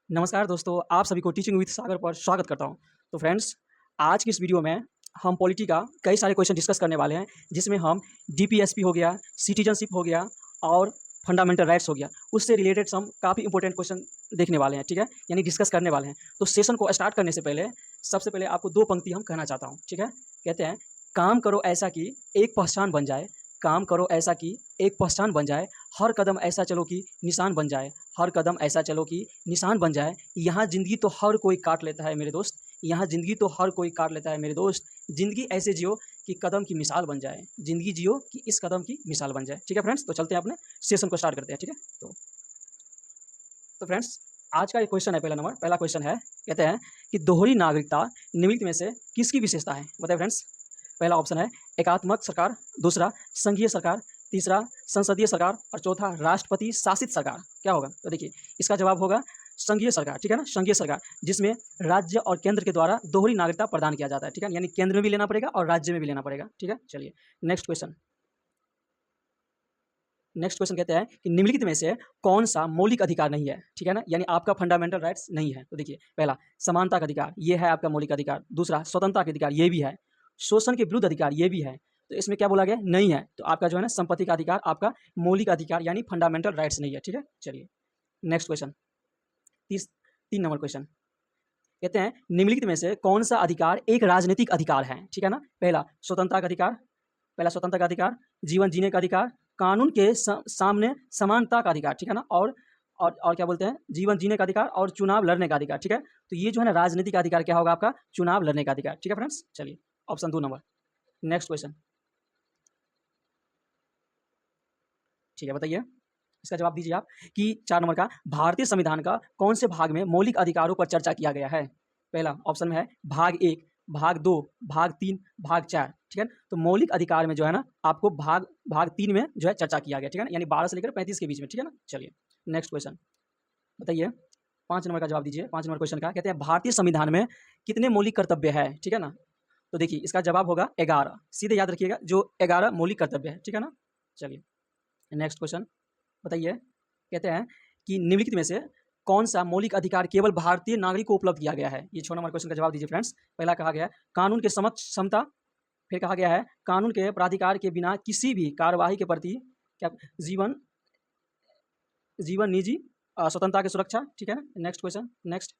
नमस्कार दोस्तों, आप सभी को टीचिंग विद सागर पर स्वागत करता हूँ। तो फ्रेंड्स, आज की इस वीडियो में हम पॉलिटी का कई सारे क्वेश्चन डिस्कस करने वाले हैं, जिसमें हम डीपीएसपी हो गया, सिटीजनशिप हो गया और फंडामेंटल राइट्स हो गया, उससे रिलेटेड हम काफ़ी इंपॉर्टेंट क्वेश्चन देखने वाले हैं, ठीक है? यानी डिस्कस करने वाले हैं। तो सेशन को स्टार्ट करने से पहले सबसे पहले आपको 2 पंक्ति हम कहना चाहता हूँ, ठीक है? कहते हैं, काम करो ऐसा कि एक पहचान बन जाए, काम करो ऐसा कि एक पहचान बन जाए, हर कदम ऐसा चलो कि निशान बन जाए, हर कदम ऐसा चलो कि निशान बन जाए। यहाँ ज़िंदगी तो हर कोई काट लेता है मेरे दोस्त, यहाँ ज़िंदगी तो हर कोई काट लेता है मेरे दोस्त। ज़िंदगी ऐसे जियो कि कदम की मिसाल बन जाए, ज़िंदगी जियो कि इस कदम की मिसाल बन जाए। ठीक है फ्रेंड्स, तो चलते हैं अपने सेशन को स्टार्ट करते हैं, ठीक है? तो फ्रेंड्स, आज का एक क्वेश्चन है, पहला क्वेश्चन है, कहते हैं कि दोहरी नागरिकता निम्नलिखित में से किसकी विशेषता है? बताइए फ्रेंड्स। पहला ऑप्शन है एकात्मक सरकार, दूसरा संघीय सरकार, तीसरा संसदीय सरकार और चौथा राष्ट्रपति शासित सरकार। क्या होगा? तो देखिए, इसका जवाब होगा संघीय सरकार, ठीक है ना? संघीय सरकार, जिसमें राज्य और केंद्र के द्वारा दोहरी नागरिकता प्रदान किया जाता है, ठीक है? यानी केंद्र में भी लेना पड़ेगा और राज्य में भी लेना पड़ेगा, ठीक है? चलिए नेक्स्ट क्वेश्चन। नेक्स्ट क्वेश्चन कहते हैं कि निम्नलिखित में से कौन सा मौलिक अधिकार नहीं है, ठीक है ना? यानी आपका फंडामेंटल राइट्स नहीं है। तो देखिए, पहला समानता का अधिकार, ये है आपका मौलिक अधिकार। दूसरा स्वतंत्रता का अधिकार, ये भी है। शोषण के विरुद्ध अधिकार, ये भी है। तो इसमें क्या बोला गया? नहीं है। तो आपका जो है ना संपत्ति का अधिकार आपका मौलिक अधिकार यानी फंडामेंटल राइट्स नहीं है, ठीक है? चलिए नेक्स्ट क्वेश्चन, 3 नंबर क्वेश्चन कहते हैं निम्नलिखित में से कौन सा अधिकार एक राजनीतिक अधिकार है, ठीक है ना? पहला स्वतंत्रता का अधिकार, पहला स्वतंत्रता का अधिकार, जीवन जीने का अधिकार, कानून के सामने समानता का अधिकार, ठीक है ना? और क्या बोलते हैं? जीवन जीने का अधिकार और चुनाव लड़ने का अधिकार, ठीक है? तो ये जो है ना राजनीतिक अधिकार क्या होगा आपका? चुनाव लड़ने का अधिकार, ठीक है फ्रेंड्स? चलिए ऑप्शन 2 नंबर। नेक्स्ट क्वेश्चन, ठीक है, बताइए इसका जवाब दीजिए आप कि 4 नंबर का भारतीय संविधान का कौन से भाग में मौलिक अधिकारों पर चर्चा किया गया है? पहला ऑप्शन में है भाग 1, भाग 2, भाग 3, भाग 4, ठीक है? तो मौलिक अधिकार में जो है ना आपको भाग 3 में जो है चर्चा किया गया, ठीक है ना? यानी 12 से लेकर 35 के बीच में, ठीक है ना? चलिए नेक्स्ट क्वेश्चन, बताइए 5 नंबर का जवाब दीजिए। 5 नंबर क्वेश्चन का कहते हैं भारतीय संविधान में कितने मौलिक कर्तव्य है, ठीक है ना? तो देखिए इसका जवाब होगा 11। सीधे याद रखिएगा, जो 11 मौलिक कर्तव्य है, ठीक है ना? चलिए नेक्स्ट क्वेश्चन, बताइए कहते हैं कि निम्नलिखित में से कौन सा मौलिक अधिकार केवल भारतीय नागरिक को उपलब्ध किया गया है? ये 6 नंबर क्वेश्चन का जवाब दीजिए फ्रेंड्स। पहला कहा गया है कानून के समक्ष समता, फिर कहा गया है कानून के प्राधिकार के बिना किसी भी कार्यवाही के प्रति क्या जीवन जीवन निजी स्वतंत्रता की सुरक्षा, ठीक है ना? नेक्स्ट क्वेश्चन, नेक्स्ट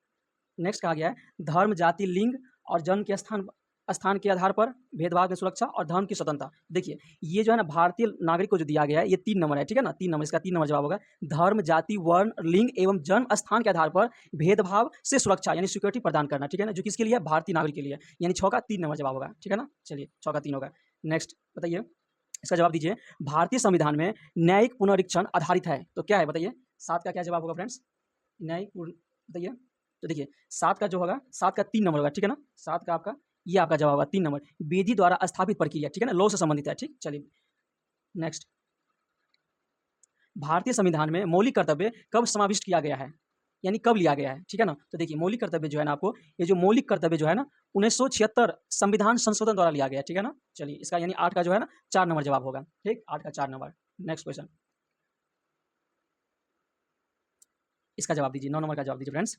नेक्स्ट कहा गया है धर्म, जाति, लिंग और जन्म के स्थान स्थान के आधार पर भेदभाव की सुरक्षा और धर्म की स्वतंत्रता। देखिए ये जो है ना भारतीय नागरिक को जो दिया गया है ये 3 नंबर है, ठीक है ना? 3 नंबर, इसका 3 नंबर जवाब होगा धर्म, जाति, वर्ण, लिंग एवं जन्म स्थान के आधार पर भेदभाव से सुरक्षा यानी सिक्योरिटी प्रदान करना, ठीक है ना? जो किसके लिए है? भारतीय नागरिक के लिए। यानी 6 का 3 नंबर जवाब होगा, ठीक है ना? चलिए 6 का 3 होगा। नेक्स्ट बताइए इसका जवाब दीजिए भारतीय संविधान में न्यायिक पुनरीक्षण आधारित है, तो क्या है बताइए? 7 का क्या जवाब होगा फ्रेंड्स? न्यायिक बताइए। तो देखिए 7 का जो होगा 7 का 3 नंबर होगा, ठीक है ना? 7 का आपका ये आपका जवाब होगा 3 नंबर, विधि द्वारा स्थापित प्रक्रिया, ठीक है ना? लॉ से संबंधित है, ठीक? चलिए नेक्स्ट, भारतीय संविधान में मौलिक कर्तव्य कब समाविष्ट किया गया है? यानी कब लिया गया है, ठीक है ना? तो देखिए मौलिक कर्तव्य जो है ना आपको ये जो मौलिक कर्तव्य जो है ना 1976 संविधान संशोधन द्वारा लिया गया, ठीक है ना? चलिए इसका यानी 8 का जो है ना 4 नंबर जवाब होगा, ठीक? 8 का 4 नंबर। नेक्स्ट क्वेश्चन, इसका जवाब दीजिए 9 नंबर का जवाब दीजिए फ्रेंड्स।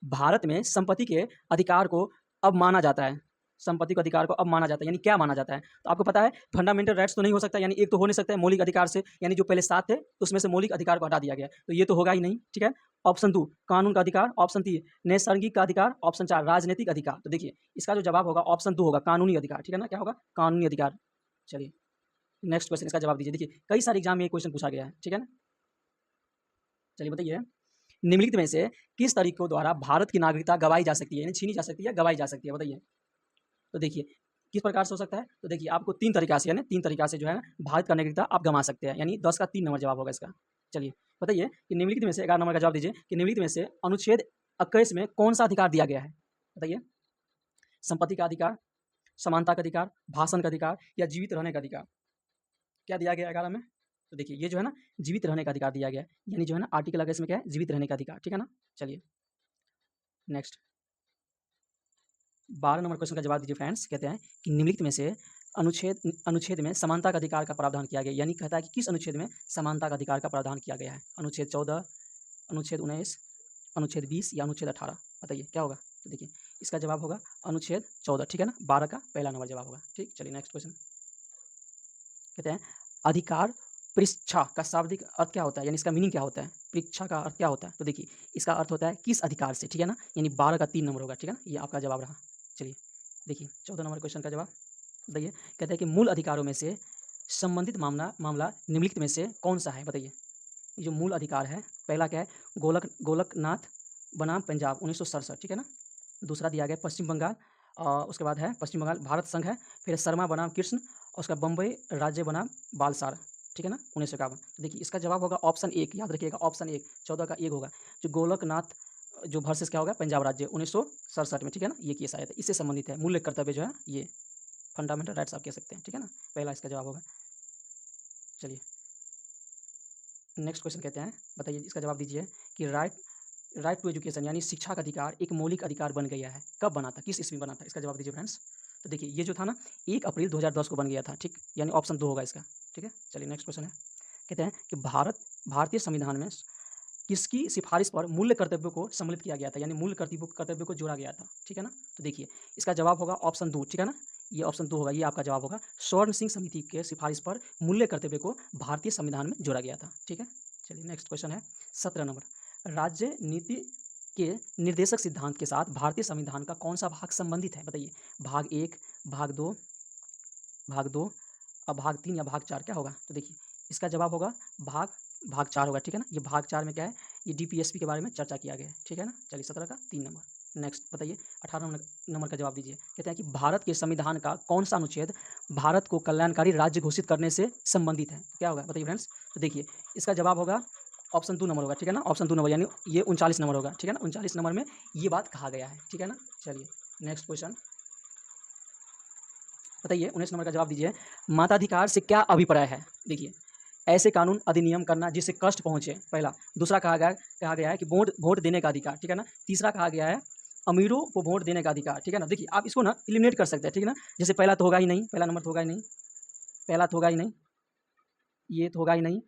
भारत में संपत्ति के अधिकार को अब माना जाता है, संपत्ति के अधिकार को अब माना जाता है यानी क्या माना जाता है? तो आपको पता है फंडामेंटल राइट्स तो नहीं हो सकता, यानी एक तो हो नहीं सकता है मौलिक अधिकार से, यानी जो पहले 7 थे उसमें से मौलिक अधिकार को हटा दिया गया, तो ये तो होगा ही नहीं, ठीक है? ऑप्शन 2 कानून का अधिकार, ऑप्शन 3 नैसर्गिक का अधिकार, ऑप्शन 4 राजनीतिक अधिकार। तो देखिए इसका जो जवाब होगा ऑप्शन 2 होगा कानूनी अधिकार, ठीक है ना? क्या होगा? कानूनी अधिकार। चलिए नेक्स्ट क्वेश्चन, इसका जवाब दीजिए। देखिए कई सारे एग्जाम में ये क्वेश्चन पूछा गया है, ठीक है ना? चलिए बताइए निम्नलिखित में से किस तरीकों द्वारा भारत की नागरिकता गवाई जा सकती है, यानी छीनी जा सकती है, गवाई जा सकती है? बताइए। तो देखिए किस प्रकार से हो सकता है? तो देखिए आपको 3 तरीका से यानी 3 तरीका से जो है ना भारत का नागरिकता आप गंवा सकते हैं, यानी 10 का 3 नंबर जवाब होगा इसका। चलिए बताइए कि निम्नलिखित में से 11 नंबर का जवाब दीजिए कि निम्नलिखित में से अनुच्छेद 21 में कौन सा अधिकार दिया गया है? बताइए। संपत्ति का अधिकार, समानता का अधिकार, भाषण का अधिकार या जीवित रहने का अधिकार? क्या दिया गया है 11 में? तो देखिए ये जो है ना जीवित रहने का अधिकार दिया गया है, यानी जो है ना आर्टिकल 21 में क्या है? जीवित रहने का अधिकार, ठीक है ना? चलिए नेक्स्ट 12 नंबर क्वेश्चन का जवाब दीजिए फ्रेंड्स। कहते हैं कि निम्नलिखित में से अनुच्छेद में समानता का अधिकार का प्रावधान किया गया, यानी कहता है कि किस अनुच्छेद में समानता का अधिकार का प्रावधान किया गया है? अनुच्छेद 14, अनुच्छेद 19, अनुच्छेद 20 या अनुच्छेद 18? बताइए क्या होगा? तो देखिए इसका जवाब होगा अनुच्छेद 14, ठीक है ना? 12 का पहला नंबर जवाब होगा। ठीक, चलिए नेक्स्ट क्वेश्चन। कहते हैं अधिकार पृच्छा का शाब्दिक अर्थ क्या होता है, यानी इसका मीनिंग क्या होता है? पृच्छा का अर्थ क्या होता है? तो देखिए इसका अर्थ होता है किस अधिकार से, ठीक है ना? यानी 12 का 3 नंबर होगा, ठीक है ना? ये आपका जवाब रहा। चलिए देखिए 14 नंबर क्वेश्चन का जवाब बताइए। कहते हैं कि मूल अधिकारों में से संबंधित मामला मामला निम्नलिखित में से कौन सा है? बताइए। ये जो मूल अधिकार है, पहला क्या है? गोलकनाथ बनाम पंजाब 1967, ठीक है ना? दूसरा दिया गया पश्चिम बंगाल, उसके बाद है पश्चिम बंगाल भारत संघ है, फिर शर्मा बनाम कृष्ण और उसका बम्बई राज्य बनाम बालसार, ठीक है ना? 1951। तो देखिए इसका जवाब होगा ऑप्शन 1, याद रखिएगा ऑप्शन 1, 14 का 1 होगा। जो गोलकनाथ जो वर्सेस क्या होगा? पंजाब राज्य 1967 में, ठीक है ना? ये केस आया था, इससे संबंधित है मूल्य कर्तव्य जो है, ये फंडामेंटल राइट्स आप कह सकते हैं, ठीक है ना? पहला इसका जवाब होगा। चलिए नेक्स्ट क्वेश्चन कहते हैं, बताइए इसका जवाब दीजिए कि राइट टू एजुकेशन यानी शिक्षा का अधिकार एक मौलिक अधिकार बन गया है, कब बना था, किस ईस्वी में बना था? इसका जवाब दीजिए फ्रेंड्स। तो देखिए ये जो था ना 1 अप्रैल 2010 को बन गया था, ठीक, यानी ऑप्शन 2 होगा इसका, ठीक है। चलिए नेक्स्ट क्वेश्चन है, कहते हैं कि भारतीय संविधान में किसकी सिफारिश पर मूल्य कर्तव्यों को सम्मिलित किया गया था, यानी मूल्य कर्तव्यों को जोड़ा गया था, ठीक है ना? तो देखिए इसका जवाब होगा ऑप्शन 2, ठीक है ना? ये ऑप्शन 2 होगा, ये आपका जवाब होगा। स्वर्ण सिंह समिति के सिफारिश पर मूल्य कर्तव्य को भारतीय संविधान में जोड़ा गया था, ठीक है। चलिए नेक्स्ट क्वेश्चन है 17 नंबर, राज्य नीति के निर्देशक सिद्धांत के साथ भारतीय संविधान का कौन सा भाग संबंधित है? बताइए। भाग 1, भाग 2, अब भाग 3 या भाग 4 क्या होगा? तो देखिए इसका जवाब होगा भाग 4 होगा, ठीक है ना? ये भाग 4 में क्या है? ये डीपीएसपी के बारे में चर्चा किया गया है, ठीक है ना? चलिए 17 का 3 नंबर। नेक्स्ट बताइए 18 नंबर का जवाब दीजिए। कहते हैं कि भारत के संविधान का कौन सा अनुच्छेद भारत को कल्याणकारी राज्य घोषित करने से संबंधित है? क्या होगा बताइए फ्रेंड्स। तो देखिए इसका जवाब होगा ऑप्शन 2 नंबर होगा, ठीक है ना? ऑप्शन 2 नंबर यानी ये 39 नंबर होगा, ठीक है ना? 39 नंबर में ये बात कहा गया है, ठीक है ना? चलिए नेक्स्ट क्वेश्चन बताइए 19 नंबर का जवाब दीजिए। माताधिकार से क्या अभिप्राय है? देखिए ऐसे कानून अधिनियम करना जिससे कष्ट पहुंचे, पहला। दूसरा कहा गया है कि वोट देने का अधिकार, ठीक है ना? तीसरा कहा गया है अमीरों को वोट देने का अधिकार, ठीक है ना? देखिए आप इसको ना एलिमिनेट कर सकते हैं, ठीक है ना? जैसे पहला तो होगा ही नहीं, पहला नंबर तो होगा ही नहीं, पहला तो होगा ही नहीं, ये तो होगा ही नहीं,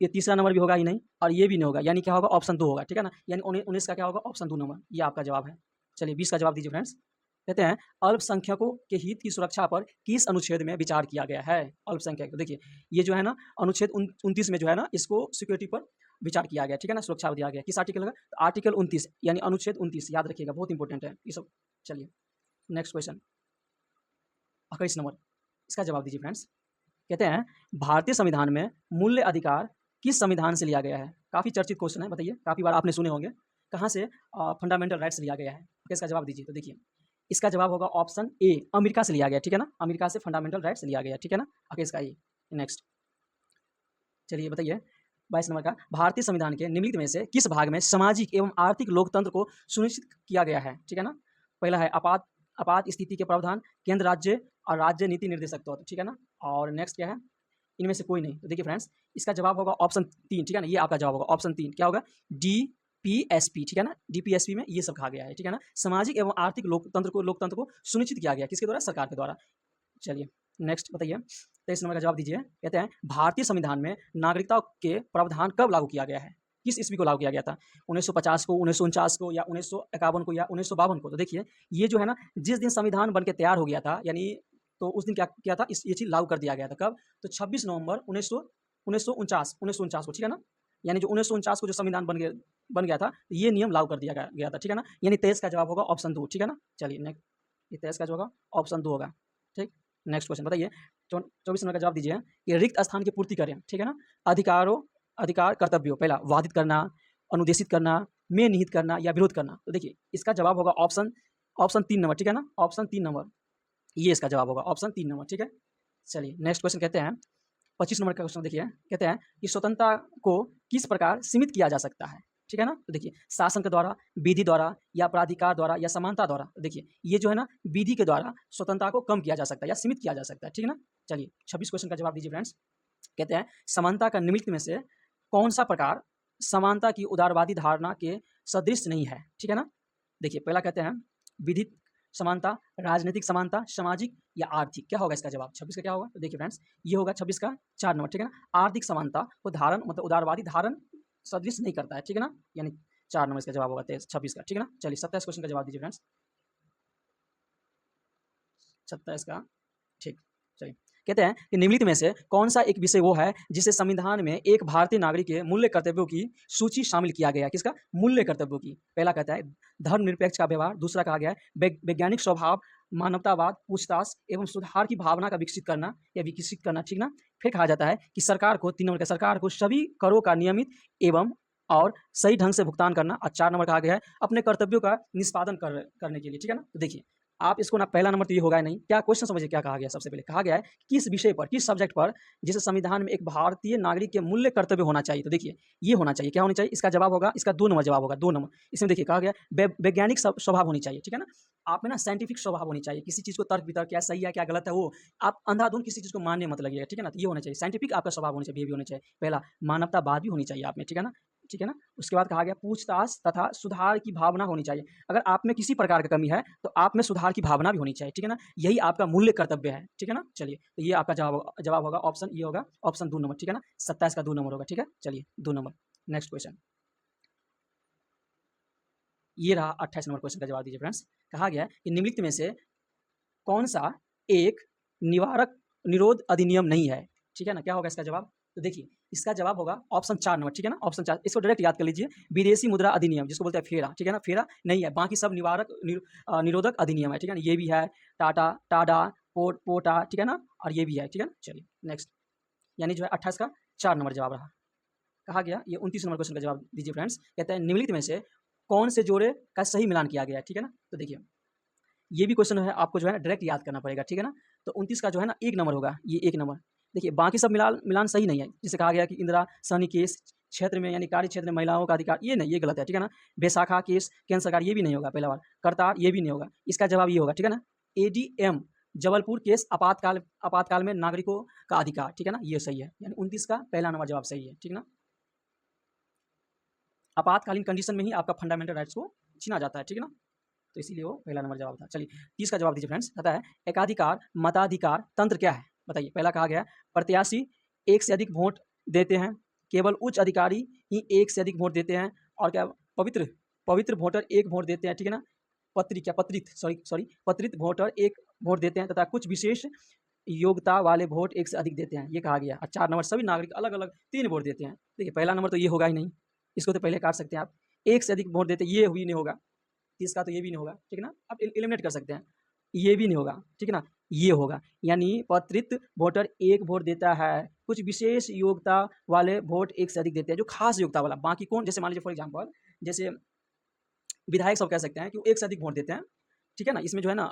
ये तीसरा नंबर भी होगा ही नहीं और ये भी नहीं होगा, यानी क्या होगा? ऑप्शन 2 होगा, ठीक है ना? यानी 19 का क्या होगा? ऑप्शन 2 नंबर, ये आपका जवाब है। चलिए 20 का जवाब दीजिए फ्रेंड्स। कहते हैं अल्पसंख्यकों के हित की सुरक्षा पर किस अनुच्छेद में विचार किया गया है? अल्पसंख्यक, देखिए ये जो है ना अनुच्छेद 29 में जो है ना इसको सिक्योरिटी पर विचार किया गया, ठीक है ना? सुरक्षा दिया गया, किस आर्टिकल का? तो आर्टिकल 29 यानी अनुच्छेद 29, याद रखिएगा, बहुत इंपॉर्टेंट है ये सब। चलिए नेक्स्ट क्वेश्चन 21 नंबर, इसका जवाब दीजिए फ्रेंड्स। कहते हैं भारतीय संविधान में मूल्य अधिकार किस संविधान से लिया गया है? काफ़ी चर्चित क्वेश्चन है, बताइए, काफ़ी बार आपने सुने होंगे। कहाँ से फंडामेंटल राइट्स लिया गया है? इसका जवाब दीजिए। तो देखिए इसका जवाब होगा ऑप्शन ए, अमेरिका से लिया गया, ठीक है ना? अमेरिका से फंडामेंटल राइट्स लिया गया, ठीक है ना? आगे इसका ए। नेक्स्ट चलिए बताइए 22 नंबर का, भारतीय संविधान के निम्नलिखित में से किस भाग में सामाजिक एवं आर्थिक लोकतंत्र को सुनिश्चित किया गया है? ठीक है ना? पहला है आपात स्थिति के प्रावधान, केंद्र राज्य और राज्य नीति निर्देशक तत्व, ठीक है ना? और नेक्स्ट क्या है? इनमें से कोई नहीं। तो देखिए फ्रेंड्स इसका जवाब होगा ऑप्शन 3, ठीक है ना? ये आपका जवाब होगा ऑप्शन 3, क्या होगा? डीपीएसपी, ठीक है ना? डीपीएसपी में ये सब कहा गया है, ठीक है ना? सामाजिक एवं आर्थिक लोकतंत्र को सुनिश्चित किया गया, किसके द्वारा? सरकार के द्वारा। चलिए नेक्स्ट बताइए 23 नंबर का जवाब दीजिए। कहते हैं भारतीय संविधान में नागरिकता के प्रावधान कब लागू किया गया है? किस ईस्वी को लागू किया गया था? 1950 को, 1949 को या 1951 को या 1952 को? तो देखिए ये जो है ना जिस दिन संविधान बन के तैयार हो गया था, यानी तो उस दिन क्या किया था? ये चीज़ लागू कर दिया गया था। कब? तो 26 नवंबर 1949 को, ठीक है ना? यानी जो 1949 को जो संविधान बन गया था, ये नियम लागू कर दिया गया था, ठीक है ना? यानी 23 का जवाब होगा ऑप्शन 2, ठीक है ना? चलिए नेक्स्ट, ये 23 का जो होगा ऑप्शन 2 होगा, ठीक। नेक्स्ट क्वेश्चन बताइए 24 नंबर का जवाब दीजिए कि रिक्त स्थान की पूर्ति करें, ठीक है ना? अधिकार कर्तव्यों, पहला वादित करना, अनुदेशित करना, में निहित करना या विरोध करना। तो देखिए इसका जवाब होगा ऑप्शन 3 नंबर, ठीक है ना? ऑप्शन 3 नंबर, ये इसका जवाब होगा ऑप्शन 3 नंबर, ठीक है। चलिए नेक्स्ट क्वेश्चन कहते हैं 25 नंबर का क्वेश्चन देखिए, कहते हैं कि स्वतंत्रता को किस प्रकार सीमित किया जा सकता है? ठीक है ना? तो देखिए शासन के द्वारा, विधि द्वारा या प्राधिकार द्वारा या समानता द्वारा। तो देखिए ये जो है ना विधि के द्वारा स्वतंत्रता को कम किया जा सकता है या सीमित किया जा सकता है, ठीक है ना? चलिए 26 क्वेश्चन का जवाब दीजिए फ्रेंड्स। कहते हैं समानता का निम्नलिखित में से कौन सा प्रकार समानता की उदारवादी धारणा के सदृश नहीं है? ठीक है ना? देखिए पहला कहते हैं विधिक समानता, राजनीतिक समानता, सामाजिक या आर्थिक। क्या होगा इसका जवाब? 26 का क्या होगा? तो देखिए फ्रेंड्स ये होगा 26 का 4 नंबर, ठीक है ना? आर्थिक समानता को धारण मतलब उदारवादी धारण सदृश नहीं करता है, ठीक है ना? यानी 4 नंबर इसका जवाब होगा 26 का, ठीक है ना। चलिए 27 क्वेश्चन का जवाब दीजिए फ्रेंड्स। 27 का, ठीक। चलिए, कहते हैं कि निम्नलिखित में से कौन सा एक विषय वो है जिसे संविधान में एक भारतीय नागरिक के मूल्य कर्तव्यों की सूची शामिल किया गया है। किसका? मूल्य कर्तव्यों की। पहला कहता है धर्मनिरपेक्ष का व्यवहार, दूसरा कहा गया है वैज्ञानिक स्वभाव, मानवतावाद, पूछताछ एवं सुधार की भावना का विकसित करना या विकसित करना, ठीक ना। फिर कहा जाता है कि सरकार को, 3 नंबर का, सरकार को सभी करों का नियमित एवं और सही ढंग से भुगतान करना। और 4 नंबर कहा गया है अपने कर्तव्यों का निष्पादन करने के लिए, ठीक है ना। तो देखिए, आप इसको ना, पहला नंबर तो ये होगा ही नहीं। क्या क्वेश्चन समझिए, क्या कहा गया। सबसे पहले कहा गया है किस विषय पर, किस सब्जेक्ट पर जिसे संविधान में एक भारतीय नागरिक के मूल्य कर्तव्य होना चाहिए। तो देखिए, ये होना चाहिए, क्या होना चाहिए। इसका जवाब होगा, इसका 2 नंबर जवाब होगा, 2 नंबर। इसमें देखिए कहा गया वैज्ञानिक स्वभाव होनी चाहिए, ठीक है ना। आप में ना साइंटिफिक स्वभाव होनी चाहिए, किसी चीज़ को तर्क वितर्क, क्या सही है क्या गलत है, वो आप अंधाधुंध किसी चीज़ को मानने मत लगिएगा, ठीक है ना। तो ये होना चाहिए, साइंटिफिक आपका स्वभाव होना चाहिए, बिहेवियर होना चाहिए। पहला मानवतावाद भी होनी चाहिए आप में, ठीक है ना, ठीक है ना। उसके बाद कहा गया पूछताछ तथा सुधार की भावना होनी चाहिए। अगर आप में किसी प्रकार का कमी है तो आप में सुधार की भावना भी होनी चाहिए, ठीक है ना। यही आपका मूल्य कर्तव्य है, ठीक है ना। चलिए, तो ये आपका जवाब होगा ऑप्शन, ये होगा ऑप्शन 2 नंबर, ठीक है ना। 27 का 2 नंबर होगा, ठीक है। चलिए 2 नंबर। नेक्स्ट क्वेश्चन, ये रहा 28 नंबर क्वेश्चन का जवाब दीजिए फ्रेंड्स। कहा गया है कि निम्नलिखित में से कौन सा एक निवारक निरोध अधिनियम नहीं है, ठीक है ना। क्या होगा इसका जवाब। तो देखिए, इसका जवाब होगा ऑप्शन 4 नंबर, ठीक है ना। ऑप्शन 4, इसको डायरेक्ट याद कर लीजिए, विदेशी मुद्रा अधिनियम, जिसको बोलते हैं फेरा, ठीक है ना। फेरा नहीं है, बाकी सब निरोधक अधिनियम है, ठीक है ना। ये भी है, टाडा, पोटा, ठीक है ना, और ये भी है, ठीक है ना। चलिए नेक्स्ट, यानी जो है 28 का 4 नंबर जवाब रहा। कहा गया ये 29 नंबर क्वेश्चन का जवाब दीजिए फ्रेंड्स। कहते हैं निम्नलिखित में से कौन से जोड़े का सही मिलान किया गया है, ठीक है ना। तो देखिए, ये भी क्वेश्चन है, आपको जो है ना डायरेक्ट याद करना पड़ेगा, ठीक है ना। तो 29 का जो है ना 1 नंबर होगा, ये 1 नंबर। देखिए, बाकी सब मिलान सही नहीं है। जिसे कहा गया कि इंदिरा सहनी केस क्षेत्र में, यानी कार्य क्षेत्र में महिलाओं का अधिकार, ये नहीं, ये गलत है, ठीक है ना। बैसाखा केस केंद्र सरकार, ये भी नहीं होगा, पहला बार। करतार, ये भी नहीं होगा। इसका जवाब ये होगा, ठीक है ना। एडीएम जबलपुर केस आपातकाल में नागरिकों का अधिकार, ठीक है ना, ये सही है। यानी 29 का पहला नंबर जवाब सही है, ठीक ना। आपातकालीन कंडीशन में ही आपका फंडामेंटल राइट्स को छीना जाता है, ठीक है ना। तो इसीलिए वो पहला नंबर जवाब था। चलिए 30 का जवाब दीजिए फ्रेंड्स। कहता है एकाधिकार मताधिकार तंत्र क्या है, बताइए। पहला कहा गया प्रत्याशी एक से अधिक वोट देते हैं, केवल उच्च अधिकारी ही एक से अधिक वोट देते हैं, और क्या पवित्र पवित्र वोटर एक वोट देते हैं, ठीक है ना। पत्रित वोटर एक वोट देते हैं, तथा कुछ विशेष योग्यता वाले वोट एक से अधिक देते हैं, ये कहा गया। और 4 नंबर सभी नागरिक अलग अलग 3 वोट देते हैं। देखिए, पहला नंबर तो ये होगा ही नहीं, इसको तो पहले काट सकते हैं आप। एक से अधिक वोट देते, ये भी नहीं होगा। 30 का तो ये भी नहीं होगा, ठीक है ना। आप एलिमिनेट कर सकते हैं, ये भी नहीं होगा, ठीक है ना। ये होगा, यानी पत्रित वोटर एक वोट देता है, कुछ विशेष योग्यता वाले वोट एक से अधिक देते हैं, जो खास योग्यता वाला। बाकी कौन, जैसे मान लीजिए फॉर एग्जाम्पल, जैसे विधायक सब कह सकते हैं कि वो एक से अधिक वोट देते हैं, ठीक है ना। इसमें जो है ना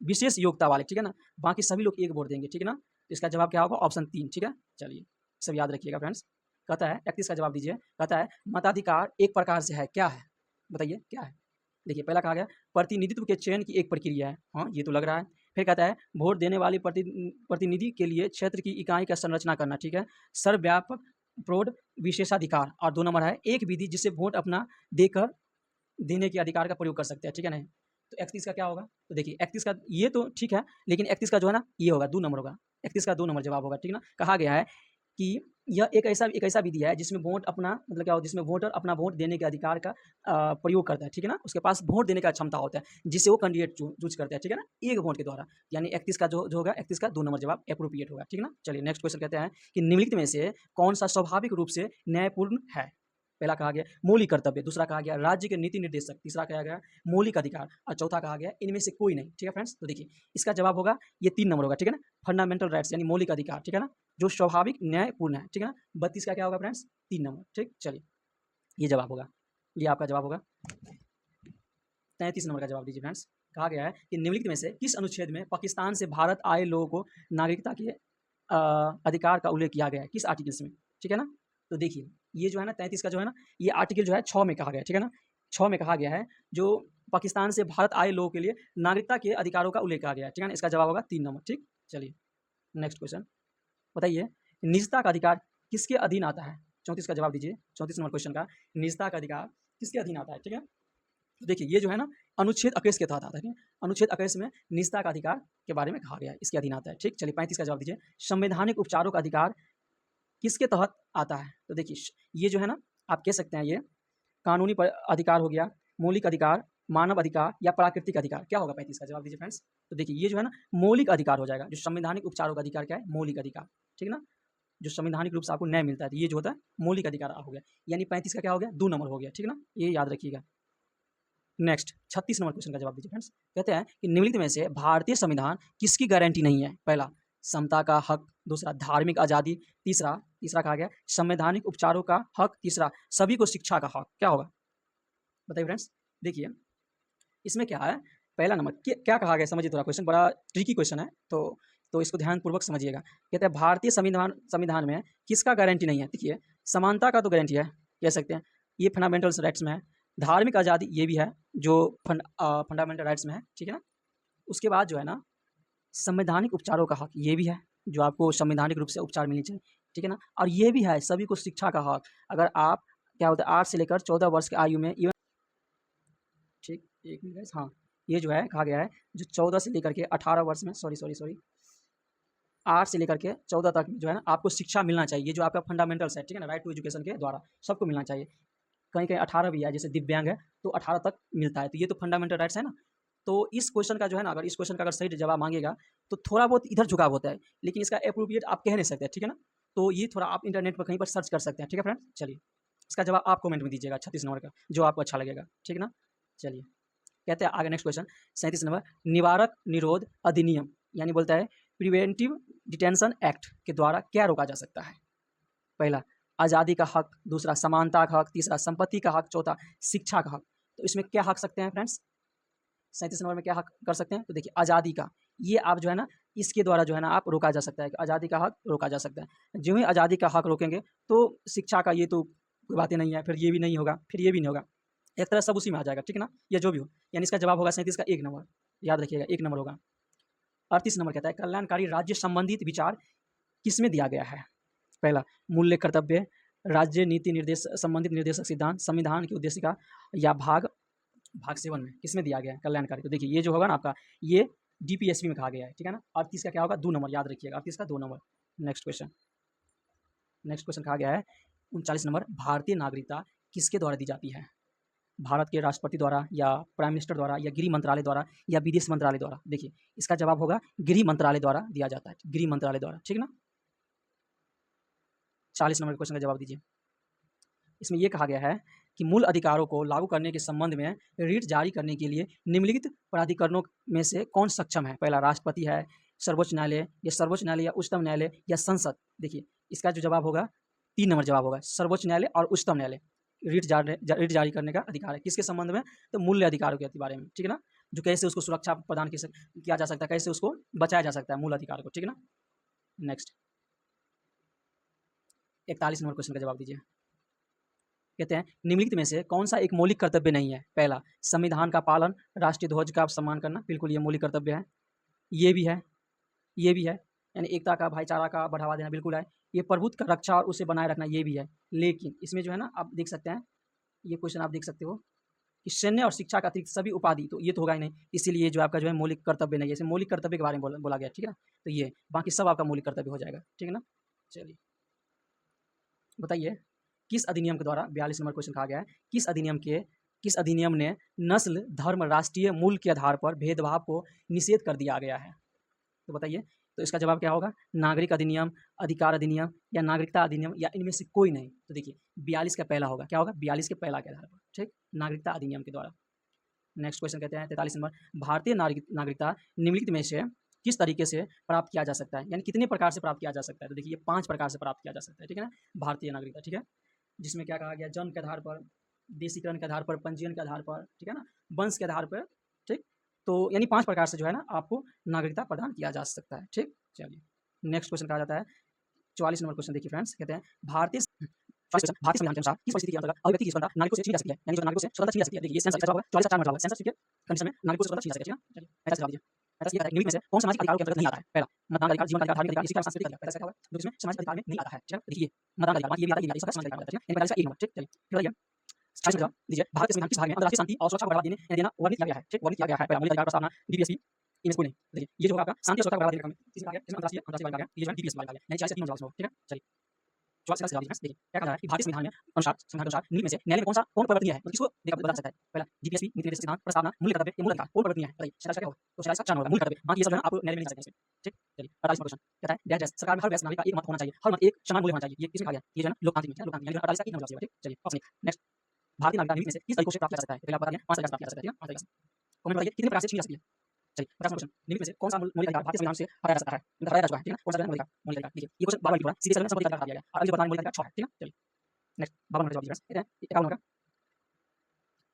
विशेष योग्यता वाले, ठीक है ना, बाकी सभी लोग एक वोट देंगे, ठीक है ना। तो इसका जवाब क्या होगा, ऑप्शन 3, ठीक है। चलिए, सब याद रखिएगा फ्रेंड्स। कहता है 31 का जवाब दीजिए। कहता है मताधिकार एक प्रकार से है, क्या है, बताइए क्या है। देखिए, पहला कहा गया प्रतिनिधित्व के चयन की एक प्रक्रिया है, हाँ ये तो लग रहा है। फिर कहता है वोट देने वाली प्रतिनिधि के लिए क्षेत्र की इकाई का संरचना करना, ठीक है। सर्वव्यापक प्रौढ़ विशेषाधिकार, और 2 नंबर है एक विधि जिससे वोट अपना देकर देने के अधिकार का प्रयोग कर सकते हैं, ठीक है ना। तो 31 का क्या होगा। तो देखिए 31 का ये तो ठीक है, लेकिन 31 का जो है ना ये होगा 2 नंबर होगा। 31 का 2 नंबर जवाब होगा, ठीक है ना। कहा गया है कि यह एक ऐसा विधि है जिसमें वोट अपना, मतलब क्या हो, जिसमें वोटर अपना वोट देने के अधिकार का प्रयोग करता है, ठीक है ना। उसके पास वोट देने का क्षमता होता है, जिससे वो कैंडिडेट चूज करते हैं, ठीक है ना, एक वोट के द्वारा। यानी 31 का जो होगा, 31 का 2 नंबर जवाब एप्रोप्रिएट होगा, ठीक है ना। चलिए नेक्स्ट क्वेश्चन कहते हैं कि निम्नलिखित में से कौन सा स्वाभाविक रूप से न्यायपूर्ण है। पहला कहा गया मौलिक कर्तव्य, दूसरा कहा गया राज्य के नीति निर्देशक, तीसरा कहा गया मौलिक अधिकार, और चौथा कहा गया इनमें से कोई नहीं, ठीक है फ्रेंड्स। तो देखिए, इसका जवाब होगा ये 3 नंबर होगा, ठीक है ना। फंडामेंटल राइट्स यानी मौलिक अधिकार, ठीक है ना, जो स्वाभाविक न्यायपूर्ण है, ठीक है ना। 32 का क्या होगा फ्रेंड्स, 3 नंबर, ठीक। चलिए, ये जवाब होगा, ये आपका जवाब होगा। 33 नंबर का जवाब दीजिए फ्रेंड्स। कहा गया है कि निम्नलिखित में से किस अनुच्छेद में पाकिस्तान से भारत आए लोगों को नागरिकता के अधिकार का उल्लेख किया गया है, किस आर्टिकल्स में, ठीक है ना। तो देखिए, ये जो है ना 33 का जो है ना, ये आर्टिकल जो है 6 में कहा गया है, ठीक है ना। 6 में कहा गया है जो पाकिस्तान से भारत आए लोगों के लिए नागरिकता के अधिकारों का उल्लेख किया गया है, ठीक है ना। इसका जवाब होगा 3 नंबर, ठीक। चलिए नेक्स्ट क्वेश्चन, बताइए निजता का अधिकार किसके अधीन आता है। 34 का जवाब दीजिए। 34 नंबर क्वेश्चन का निजता का अधिकार किसके अधीन आता है, ठीक है। तो देखिए, ये जो है ना अनुच्छेद 21 के तहत आता है, ठीक है। अनुच्छेद 21 में निजता का अधिकार के बारे में कहा गया है, इसके अधीन आता है, ठीक। चलिए 35 का जवाब दीजिए। संवैधानिक उपचारों का अधिकार किसके तहत आता है। तो देखिए, ये जो है ना, आप कह सकते हैं ये कानूनी अधिकार हो गया, मौलिक अधिकार, मानव अधिकार या प्राकृतिक अधिकार। क्या होगा 35 का जवाब दीजिए फ्रेंड्स। तो देखिए ये जो है ना मौलिक अधिकार हो जाएगा। जो संवैधानिक उपचारों का अधिकार क्या है? मौलिक अधिकार, ठीक है ना, जो संवैधानिक रूप से आपको न्याय मिलता है, तो ये जो होता है मौलिक अधिकार हो गया। यानी 35 का क्या हो गया? 2 नंबर हो गया, ठीक है ना, ये याद रखिएगा। नेक्स्ट 36 नंबर क्वेश्चन का जवाब दीजिए फ्रेंड्स। कहते हैं कि निम्नलिखित में से भारतीय संविधान किसकी गारंटी नहीं है? पहला समता का हक, दूसरा धार्मिक आज़ादी, तीसरा तीसरा कहा गया संवैधानिक उपचारों का हक, तीसरा सभी को शिक्षा का हक। क्या होगा बताइए फ्रेंड्स। देखिए इसमें क्या है, पहला नंबर क्या कहा गया समझिए, थोड़ा क्वेश्चन बड़ा ट्रिकी क्वेश्चन है, तो इसको ध्यानपूर्वक समझिएगा। कहते हैं भारतीय संविधान में किसका गारंटी नहीं है? देखिए समानता का तो गारंटी है, कह सकते हैं, ये फंडामेंटल राइट्स में है। धार्मिक आज़ादी ये भी है जो फंडामेंटल राइट्स में है, ठीक है ना। उसके बाद जो है ना संवैधानिक उपचारों का हक ये भी है, जो आपको संवैधानिक रूप से उपचार मिलनी चाहिए, ठीक है ना। और ये भी है सभी को शिक्षा का हक। अगर आप क्या होता है 8 से लेकर 14 वर्ष की आयु में इवन, ठीक, एक मिनट, हाँ, ये जो है कहा गया है जो 14 से लेकर के 18 वर्ष में, सॉरी 8 से लेकर के 14 तक जो है ना आपको शिक्षा मिलना चाहिए, जो आपका फंडामेंटल्स है, ठीक है ना, राइट टू एजुकेशन के द्वारा सबको मिलना चाहिए। कहीं कहीं 18 भी है, जैसे दिव्यांग है तो 18 तक मिलता है, तो ये तो फंडामेंटल राइट्स है ना। तो इस क्वेश्चन का जो है ना, अगर इस क्वेश्चन का अगर सही जवाब मांगेगा तो थोड़ा बहुत इधर झुकाव होता है, लेकिन इसका अप्रोप्रिएट आप कह नहीं सकते, ठीक है ना। तो ये थोड़ा आप इंटरनेट पर कहीं पर सर्च कर सकते हैं, ठीक है फ्रेंड्स। चलिए इसका जवाब आप कमेंट में दीजिएगा 36 नंबर का, जो आपको अच्छा लगेगा, ठीक है ना। चलिए कहते हैं आगे नेक्स्ट क्वेश्चन 37 नंबर, निवारक निरोध अधिनियम यानी बोलता है प्रिवेंटिव डिटेंशन एक्ट के द्वारा क्या रोका जा सकता है? पहला आज़ादी का हक, दूसरा समानता का हक, तीसरा संपत्ति का हक, चौथा शिक्षा का हक। तो इसमें क्या हक सकते हैं फ्रेंड्स? 37 नंबर में क्या हक कर सकते हैं? तो देखिए आज़ादी का, ये आप जो है ना इसके द्वारा जो है ना आप रोका जा सकता है, आज़ादी का हक रोका जा सकता है। जो ही आज़ादी का हक रोकेंगे तो शिक्षा का ये तो कोई बातें नहीं है, फिर ये भी नहीं होगा, फिर ये भी नहीं होगा, एक तरह सब उसी में आ जाएगा, ठीक है ना, या जो भी हो। यानी इसका जवाब होगा 37 का 1 नंबर, याद रखिएगा 1 नंबर होगा। 38 नंबर कहता है कल्याणकारी राज्य संबंधित विचार किसमें दिया गया है? पहला मूल्य कर्तव्य, राज्य नीति निर्देश संबंधित निर्देशक सिद्धांत, संविधान की उद्देशिका या भाग 7 में किसमें दिया गया है कल्याणकारी? तो देखिए ये जो होगा ना आपका, ये डीपीएसपी में कहा गया है, ठीक है ना। 38 का क्या होगा? 2 नंबर, याद रखिएगा 38 का 2 नंबर। नेक्स्ट क्वेश्चन कहा गया है 39 नंबर, भारतीय नागरिकता किसके द्वारा दी जाती है? भारत के राष्ट्रपति द्वारा या प्राइम मिनिस्टर द्वारा या गृह मंत्रालय द्वारा या विदेश मंत्रालय द्वारा? देखिए इसका जवाब होगा गृह मंत्रालय द्वारा दिया जाता है, गृह मंत्रालय द्वारा, ठीक है ना। 40 नंबर क्वेश्चन का जवाब दीजिए। इसमें यह कहा गया है कि मूल अधिकारों को लागू करने के संबंध में रीट जारी करने के लिए निम्नलिखित प्राधिकरणों में से कौन सक्षम है? पहला राष्ट्रपति है, सर्वोच्च न्यायालय या उच्चतम न्यायालय या संसद? देखिए इसका जो जवाब होगा 3 नंबर जवाब होगा, सर्वोच्च न्यायालय और उच्चतम न्यायालय रीट जारी करने का अधिकार है। किसके संबंध में? तो मूल्य अधिकारों के बारे में, ठीक है ना, जो कैसे उसको सुरक्षा प्रदान किया जा सकता है, कैसे उसको बचाया जा सकता है मूल अधिकार को, ठीक है ना। नेक्स्ट 41 नंबर क्वेश्चन का जवाब दीजिए। कहते हैं निम्नलिखित में से कौन सा एक मौलिक कर्तव्य नहीं है? पहला संविधान का पालन, राष्ट्रीय ध्वज का सम्मान करना, बिल्कुल ये मौलिक कर्तव्य है। ये भी है, ये भी है, यानी एकता का, भाईचारा का बढ़ावा देना बिल्कुल है। ये प्रभुत्व का रक्षा और उसे बनाए रखना ये भी है। लेकिन इसमें जो है ना आप देख सकते हैं, ये क्वेश्चन आप देख सकते हो कि सैन्य और शिक्षा का अतिरिक्त सभी उपाधि, तो ये तो होगा ही नहीं, इसीलिए ये जो आपका जो है मौलिक कर्तव्य नहीं है। जैसे मौलिक कर्तव्य के बारे में बोला गया, ठीक है ना, तो ये बाकी सब आपका मौलिक कर्तव्य हो जाएगा, ठीक है ना। चलिए बताइए किस अधिनियम के द्वारा, 42 नंबर क्वेश्चन कहा गया है, किस अधिनियम ने नस्ल, धर्म, राष्ट्रीय मूल के आधार पर भेदभाव को निषेध कर दिया गया है? तो बताइए, तो इसका जवाब क्या होगा? नागरिक अधिनियम, अधिकार अधिनियम या नागरिकता अधिनियम या इनमें से कोई नहीं। तो देखिए 42 का पहला होगा, क्या होगा? 42 के पहला के आधार पर, ठीक, नागरिकता अधिनियम के द्वारा। नेक्स्ट क्वेश्चन कहते हैं 43 नंबर, भारतीय नागरिकता निम्नलिखित में से किस तरीके से प्राप्त किया जा सकता है, यानी कितने प्रकार से प्राप्त किया जा सकता है? तो देखिए 5 प्रकार से प्राप्त किया जा सकता है, ठीक है ना, भारतीय नागरिकता, ठीक है, जिसमें क्या कहा गया? जन्म के आधार पर, देशीकरण के आधार पर, पंजीयन के आधार पर, ठीक है ना, वंश के आधार पर, ठीक। तो यानी 5 प्रकार से जो है ना आपको नागरिकता प्रदान किया जा सकता है, ठीक। चलिए नेक्स्ट क्वेश्चन कहा जाता है 44 नंबर क्वेश्चन देखिए फ्रेंड्स, कहते हैं भारतीय संविधान के अनुसार किस परिस्थिति के अंतर्गत अभिव्यक्ति की स्वतंत्रता नागरिकों से छीनी जा सकती है, यानी जो नागरिकों से स्वतंत्रता छीनी जा सकती है? देखिए ये सेंसर का जवाब होगा 44 का 4 नंबर जवाब है, सेंसर ठीक है, कंडीशन में नागरिकों से स्वतंत्रता छीनी जा सकती है, चलिए ऐसा जवाब दीजिए। ऐसा ये है निम्नलिखित में से कौन सामाजिक अधिकारों के अंतर्गत नहीं आता है? पहला मतदान अधिकार, जीवन अधिकार, धार्मिक अधिकार, इसी का सांस्कृतिक अधिकार, ऐसा क्या होगा जो इसमें सामाजिक अधिकार में नहीं आता है, ठीक है। देखिए मतदान अधिकार, बाकी ये भी आता है, ये भी आता है, इसका सामाजिक अधिकार आता है, यानी 42 का 1 नंबर, ठीक। चलिए फिर बताइए 40 जवाब दीजिए, भारत के संविधान किस भाग में अंतर्राष्ट्रीय शांति और सुरक्षा को बढ़ावा देना वर्णित किया गया है? ठीक, वर्णित किया गया है। पहला मौलिक अधिकार प्रस्तावना, डीपीएसपी, इनमें कोई नहीं। देखिए ये जो होगा आपका शांति और सुरक्षा को बढ़ावा देने का इसमें कहा गया, इसमें अंतर्राष्ट्रीय वाला कहा गया, ये जो है डीपीएसपी वाला कहा गया, यानी 40 का 3 नंबर जवाब, ठीक है। चलिए 44 जवाब दीजिए। देखिए क्या कहा है कि भारतीय संविधान में अनुसार संविधान के अनुसार निम्न में से न्यायालय में कौन परिवर्तनीय है, मतलब किसको बता सकता है। पहला जीपीएससी, नीति निर्देशक सिद्धांत, प्रस्तावना, मूल्य कर्तव्य, ये मूल अधिकार कौन परिवर्तनीय है, बताइए 47 का क्या होगा। तो 47 का 4 होगा मूल कर्तव्य। बाकी ये सब जो है आप न्यायालय में नहीं जा सकते इसमें। ठीक, चलिए 48वां क्वेश्चन कहता है डैश डैश सरकार में हर वयस्क नागरिक का एक मत होना चाहिए, हर मत एक समान मूल्य होना चाहिए। ये किसमें कहा गया, ये जो है ना लोकतांत्रिक में, लोकतांत्रिक यानी 48 का 1 नंबर जवाब। ठीक, चलिए ऑप्शन नेक्स्ट भारतीय नागरिकता निम्न में से किस तरीकों से प्राप्त किया जा सकता है। पहले आपको बता दिया 5 तरीके से प्राप्त किया जा सकता है। ठीक है 5 तरीके से कमेंट बताइए कितने प्रकार से छीनी जा सकती है। चलिए 50वां क्वेश्चन निम्न में से कौन सा मौलिक अधिकार भारतीय संविधान से हटाया जा सकता है, मतलब हटाया जा चुका है। ठीक है ना, कौन सा मौलिक अधिकार, मौलिक अधिकार देखिए ये क्वेश्चन 12 पड़ा, सीधे सरल में संपत्ति अधिकार हटा दिया गया और अगले वर्तमान मौलिक अधिकार 6 है। ठीक है चलिए नेक्स्ट 52 नंबर जवाब दीजिए। कहते हैं 51 नंबर का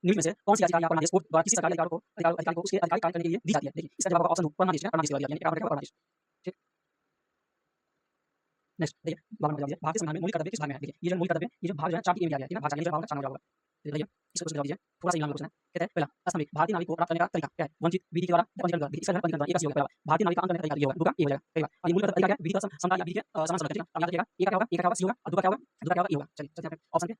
निम्न में से कौन सी याचिका या परमादेश कोर्ट द्वारा किसी सरकारी अधिकारी को उसके अधिकारी कार्य करने के लिए दी जाती है। देखिए इसका जवाब होगा ऑप्शन 2 परमादेश। परमादेश के बाद यानी 51 नंबर परमादेश। ठीक नेक्स्ट देखिए 52 नंबर जवाब दीजिए भारतीय संविधान में मौलिक कर्तव्य किस भाग में है। देखिए ये जो मौलिक कर्तव्य ये जो भाग जो है 4 की ए में दिया गया है। ठीक है भाग 4 ये जो भाग 4 नंबर जवाब होगा। देखिए इसको जवाब दीजिए थोड़ा सा इलाम क्वेश्चन है। कहते हैं पहला असमिक भारतीय नागरिक को प्राप्त करने का तरीका क्या है। वंचित विधि के द्वारा पंजीकरण द्वारा। देखिए इसका पंजीकरण द्वारा एक सी होगा पहला भारतीय नागरिक का अंकन करने का तरीका ये होगा। दो का ए हो जाएगा पहला और ये मूल तरीका क्या है विधि का समता या विधि के समान समता। ठीक है अब याद रखिएगा एक का क्या होगा, एक का क्या होगा सी होगा और दो का क्या होगा, दो का क्या होगा ए होगा। चलिए चलते हैं ऑप्शन पे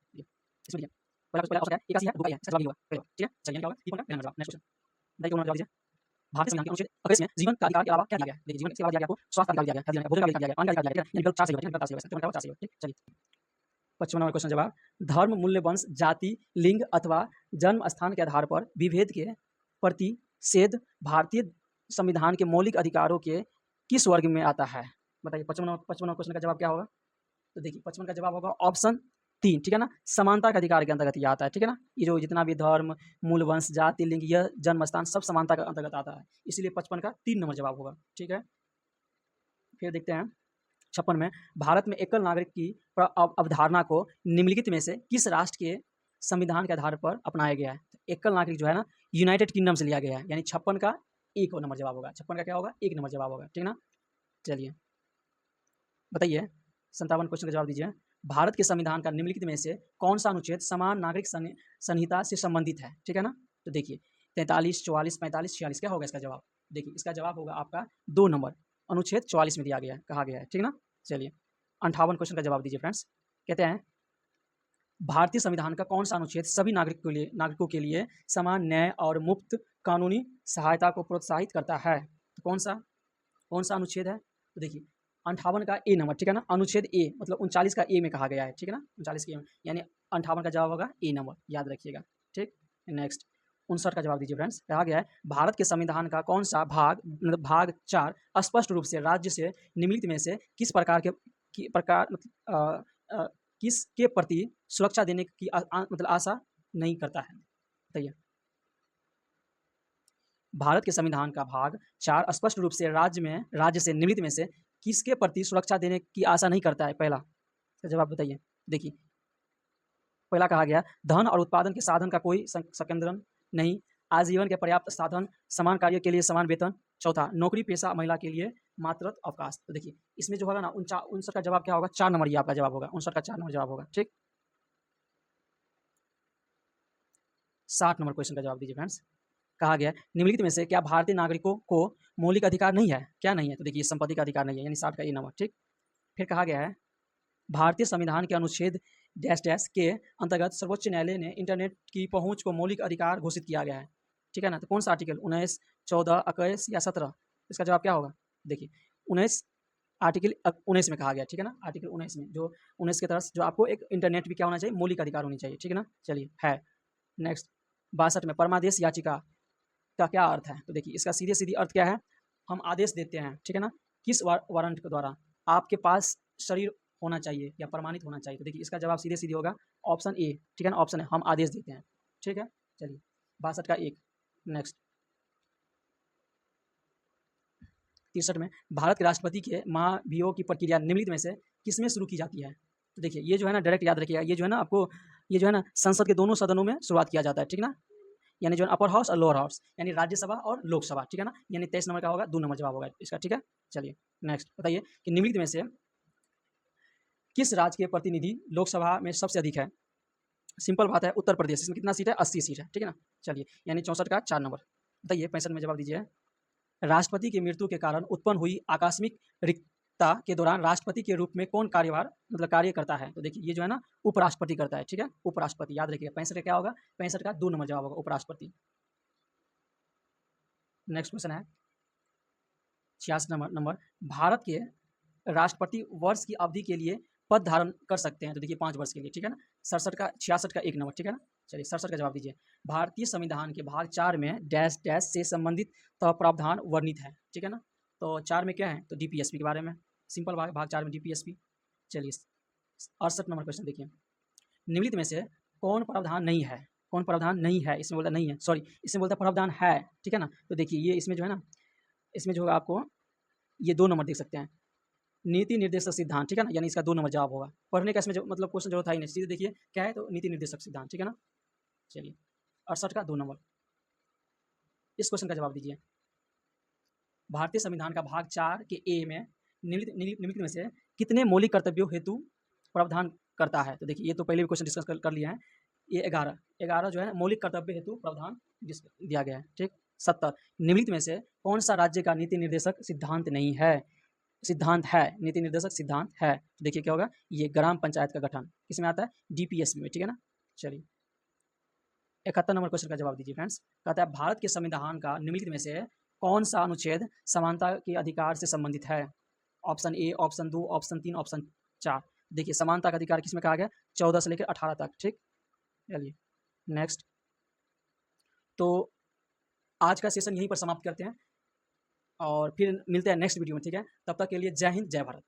इसमें देखिए पहला ऑप्शन क्या है एक का सी है दो का ए है इसका जवाब ये होगा पहला। ठीक है चलिए क्या होगा बी का जवाब। नेक्स्ट क्वेश्चन देखिए जवाब दीजिए भारतीय संविधान के अनुच्छेद 21 में जीवन का अधिकार के अलावा क्या दिया गया है। देखिए जीवन के अलावा दिया गया आपको स्वास्थ्य का अधिकार दिया गया है, भोजन का अधिकार दिया गया है, अन्न का अधिकार दिया गया है। यानी विकल्प 4 सही होगा। विकल्प 4 सही होगा। सत्य मतलब 4 सही होगा। ठीक चलिए 55 नंबर क्वेश्चन जवाब धर्म मूल्य वंश जाति लिंग अथवा जन्म स्थान के आधार पर विभेद के प्रतिषेध भारतीय संविधान के मौलिक अधिकारों के किस वर्ग में आता है। बताइए 55 क्वेश्चन का जवाब क्या होगा। तो देखिए 55 का जवाब होगा ऑप्शन 3। ठीक है ना समानता के अधिकार के अंतर्गत ये आता है। ठीक है ना ये जो जितना भी धर्म मूल वंश जाति लिंग यह जन्म स्थान सब समानता के अंतर्गत आता है, इसलिए 55 का 3 नंबर जवाब होगा। ठीक है फिर देखते हैं 56 में भारत में एकल नागरिक की अवधारणा को निम्नलिखित में से किस राष्ट्र के संविधान के आधार पर अपनाया गया है। तो एकल नागरिक जो है ना यूनाइटेड किंगडम से लिया गया है, यानी 56 का 1 नंबर जवाब होगा। 56 का क्या होगा 1 नंबर जवाब होगा। ठीक ना चलिए बताइए 57 क्वेश्चन का जवाब दीजिए भारत के संविधान का निम्नलिखित में से कौन सा अनुच्छेद समान नागरिक संहिता से संबंधित है। ठीक है ना तो देखिए 43 44 45 46 क्या होगा इसका जवाब। देखिए इसका जवाब होगा आपका 2 नंबर अनुच्छेद 44 में दिया गया है कहा गया है। ठीक ना चलिए 58 क्वेश्चन का जवाब दीजिए फ्रेंड्स। कहते हैं भारतीय संविधान का कौन सा अनुच्छेद सभी नागरिकों के लिए समान न्याय और मुफ्त कानूनी सहायता को प्रोत्साहित करता है। तो कौन सा अनुच्छेद है। तो देखिए 58 का ए नंबर। ठीक है ना अनुच्छेद ए मतलब 39 का ए में कहा गया है। ठीक है ना 39 के ए में यानी 58 का जवाब होगा ए नंबर याद रखिएगा। ठीक नेक्स्ट 59 का जवाब दीजिए फ्रेंड्स। कहा गया है भारत के संविधान का कौन सा भाग मतलब भाग 4 स्पष्ट रूप से राज्य से निम्नलिखित में से किस प्रकार किसके प्रति सुरक्षा देने की मतलब आशा नहीं करता है। बताइए भारत के संविधान का भाग 4 स्पष्ट रूप से राज्य से निम्नलिखित में से किसके प्रति सुरक्षा देने की आशा नहीं करता है। पहला तो जवाब बताइए। देखिए पहला कहा गया धन और उत्पादन के साधन का कोई संकेंद्रण नहीं, आजीवन के पर्याप्त साधन, समान कार्य के लिए समान वेतन। चौथा नौकरी पेशा महिला के लिए मातृत्व अवकाश। तो देखिए इसमें जो होगा ना 59 का जवाब क्या होगा 4 नंबर ये आपका जवाब होगा। 59 का 4 नंबर जवाब होगा। ठीक 60 नंबर क्वेश्चन का जवाब दीजिए फ्रेंड्स। कहा गया निम्नलिखित में से क्या भारतीय नागरिकों को मौलिक अधिकार नहीं है। क्या नहीं है तो देखिए संपत्ति का अधिकार नहीं है यानी 60 का ए नंबर। ठीक फिर कहा गया है भारतीय संविधान के अनुच्छेद डैश डैश के अंतर्गत सर्वोच्च न्यायालय ने इंटरनेट की पहुंच को मौलिक अधिकार घोषित किया गया है। ठीक है ना तो कौन सा आर्टिकल 19 14 21 या 17। इसका जवाब क्या होगा। देखिए 19 आर्टिकल 19 में कहा गया। ठीक है ना आर्टिकल 19 में जो 19 के तरफ जो आपको एक इंटरनेट भी क्या होना चाहिए मौलिक अधिकार होनी चाहिए। ठीक है ना चलिए है नेक्स्ट 62 में परमादेश याचिका का क्या अर्थ है। तो देखिए इसका सीधे सीधी अर्थ क्या है हम आदेश देते हैं। ठीक है ना किस वारंट के द्वारा आपके पास शरीर होना चाहिए या प्रमाणित होना चाहिए। तो देखिए इसका जवाब सीधे सीधे होगा ऑप्शन ए। ठीक है ना ऑप्शन है हम आदेश देते हैं। ठीक है चलिए 62 का 1 नेक्स्ट 63 में भारत के राष्ट्रपति के महाभियोग की प्रक्रिया निम्नलिखित में से किसमें शुरू की जाती है। तो देखिए ये जो है ना डायरेक्ट याद रखिएगा ये जो है ना आपको ये जो है ना संसद के दोनों सदनों में शुरुआत किया जाता है। ठीक ना यानी जो अपर हाउस और लोअर हाउस यानी राज्यसभा और लोकसभा। ठीक है ना यानी 23 नंबर का होगा 2 नंबर जवाब होगा इसका। ठीक है चलिए नेक्स्ट बताइए कि निम्नलिखित में से किस राज्य के प्रतिनिधि लोकसभा में सबसे अधिक है। सिंपल बात है उत्तर प्रदेश। इसमें कितना सीट है 80 सीट है। ठीक है ना चलिए यानी 64 का 4 नंबर। बताइए 65 में जवाब दीजिए राष्ट्रपति की मृत्यु के कारण उत्पन्न हुई आकस्मिक रिक्तता के दौरान राष्ट्रपति के रूप में कौन कार्य करता है। तो देखिए ये जो है ना उपराष्ट्रपति करता है। ठीक है उपराष्ट्रपति याद रखिएगा 65 का क्या होगा 65 का 2 नंबर जवाब होगा उपराष्ट्रपति। नेक्स्ट क्वेश्चन है 66 नंबर भारत के राष्ट्रपति वर्ष की अवधि के लिए पद धारण कर सकते हैं, तो देखिए 5 वर्ष के लिए, ठीक है ना। 67 का 66 का 1 नंबर, ठीक है ना। चलिए 67 का जवाब दीजिए। भारतीय संविधान के भाग 4 में डैश डैश से संबंधित प्रावधान वर्णित है, ठीक है ना। तो 4 में क्या है, तो डीपीएसपी के बारे में, सिंपल भाग 4 में डीपीएसपी। चलिए 68 नंबर क्वेश्चन देखिए, निम्नलिखित में से कौन प्रावधान नहीं है, कौन प्रावधान नहीं है, इसमें बोलता नहीं है, सॉरी इसमें बोलता प्रावधान है, ठीक है ना। तो देखिए ये इसमें जो है ना, इसमें जो होगा आपको ये 2 नंबर देख सकते हैं, नीति निर्देशक सिद्धांत, ठीक है ना, यानी इसका 2 नंबर जवाब होगा। पढ़ने का इसमें जो मतलब क्वेश्चन जरूरत है ही नहीं, सीधे देखिए क्या है, तो नीति निर्देशक सिद्धांत, ठीक है ना। चलिए 68 का 2 नंबर, इस क्वेश्चन का जवाब दीजिए। भारतीय संविधान का भाग 4 के ए में निम्नलिखित में से कितने मौलिक कर्तव्यों हेतु प्रावधान करता है। तो देखिए ये तो पहले भी क्वेश्चन डिस्कस कर लिया है, ये 11 जो है मौलिक कर्तव्य हेतु प्रावधान दिया गया है, ठीक। 70 निम्नलिखित में से कौन सा राज्य का नीति निर्देशक सिद्धांत नहीं है, सिद्धांत है, नीति निर्देशक सिद्धांत है। तो देखिए क्या होगा, ये ग्राम पंचायत का गठन किसमें आता है, डीपीएसपी में, ठीक है ना। चलिए 71 नंबर क्वेश्चन का जवाब दीजिए फ्रेंड्स। कहता है भारत के संविधान का निम्नलिखित में से कौन सा अनुच्छेद समानता के अधिकार से संबंधित है। Option A, option 2, option 3, option 4। देखिए समानता का अधिकार किसमें कहा गया, 14 से लेकर 18 तक, ठीक। चलिए नेक्स्ट, तो आज का सेशन यहीं पर समाप्त करते हैं और फिर मिलते हैं नेक्स्ट वीडियो में, ठीक है। तब तक के लिए जय हिंद, जय भारत।